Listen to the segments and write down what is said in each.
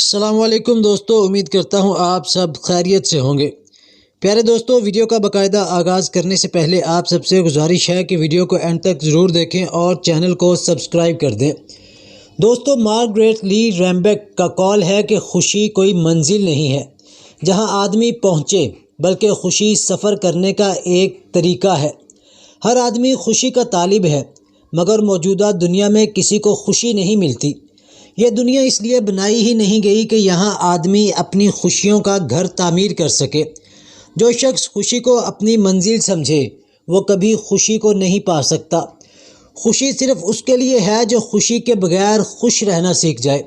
السلام علیکم دوستو، امید کرتا ہوں آپ سب خیریت سے ہوں گے۔ پیارے دوستو، ویڈیو کا باقاعدہ آغاز کرنے سے پہلے آپ سب سے گزارش ہے کہ ویڈیو کو اینڈ تک ضرور دیکھیں اور چینل کو سبسکرائب کر دیں۔ دوستو، مارگریٹ لی ریمبیک کا قول ہے کہ خوشی کوئی منزل نہیں ہے جہاں آدمی پہنچے، بلکہ خوشی سفر کرنے کا ایک طریقہ ہے۔ ہر آدمی خوشی کا طالب ہے، مگر موجودہ دنیا میں کسی کو خوشی نہیں ملتی۔ یہ دنیا اس لیے بنائی ہی نہیں گئی کہ یہاں آدمی اپنی خوشیوں کا گھر تعمیر کر سکے۔ جو شخص خوشی کو اپنی منزل سمجھے وہ کبھی خوشی کو نہیں پا سکتا۔ خوشی صرف اس کے لیے ہے جو خوشی کے بغیر خوش رہنا سیکھ جائے۔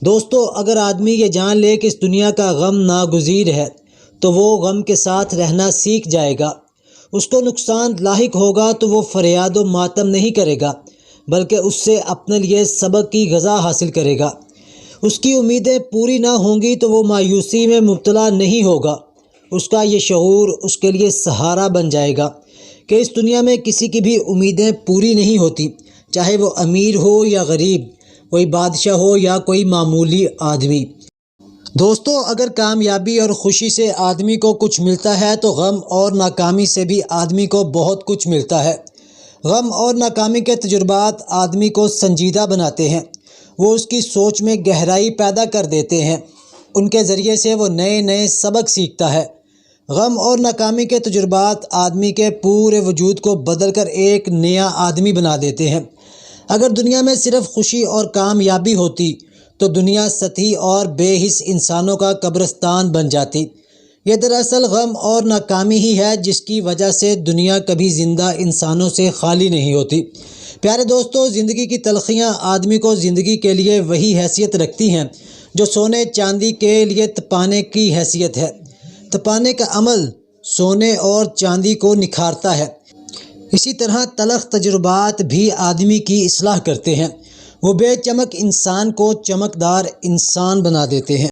دوستو، اگر آدمی یہ جان لے کہ اس دنیا کا غم ناگزیر ہے تو وہ غم کے ساتھ رہنا سیکھ جائے گا۔ اس کو نقصان لاحق ہوگا تو وہ فریاد و ماتم نہیں کرے گا، بلکہ اس سے اپنے لیے سبق کی غذا حاصل کرے گا۔ اس کی امیدیں پوری نہ ہوں گی تو وہ مایوسی میں مبتلا نہیں ہوگا۔ اس کا یہ شعور اس کے لیے سہارا بن جائے گا کہ اس دنیا میں کسی کی بھی امیدیں پوری نہیں ہوتی، چاہے وہ امیر ہو یا غریب، کوئی بادشاہ ہو یا کوئی معمولی آدمی۔ دوستو، اگر کامیابی اور خوشی سے آدمی کو کچھ ملتا ہے تو غم اور ناکامی سے بھی آدمی کو بہت کچھ ملتا ہے۔ غم اور ناکامی کے تجربات آدمی کو سنجیدہ بناتے ہیں، وہ اس کی سوچ میں گہرائی پیدا کر دیتے ہیں۔ ان کے ذریعے سے وہ نئے سبق سیکھتا ہے۔ غم اور ناکامی کے تجربات آدمی کے پورے وجود کو بدل کر ایک نیا آدمی بنا دیتے ہیں۔ اگر دنیا میں صرف خوشی اور کامیابی ہوتی تو دنیا سطحی اور بے حس انسانوں کا قبرستان بن جاتی۔ یہ دراصل غم اور ناکامی ہی ہے جس کی وجہ سے دنیا کبھی زندہ انسانوں سے خالی نہیں ہوتی۔ پیارے دوستو، زندگی کی تلخیاں آدمی کو زندگی کے لیے وہی حیثیت رکھتی ہیں جو سونے چاندی کے لیے تپانے کی حیثیت ہے۔ تپانے کا عمل سونے اور چاندی کو نکھارتا ہے۔ اسی طرح تلخ تجربات بھی آدمی کی اصلاح کرتے ہیں، وہ بے چمک انسان کو چمکدار انسان بنا دیتے ہیں۔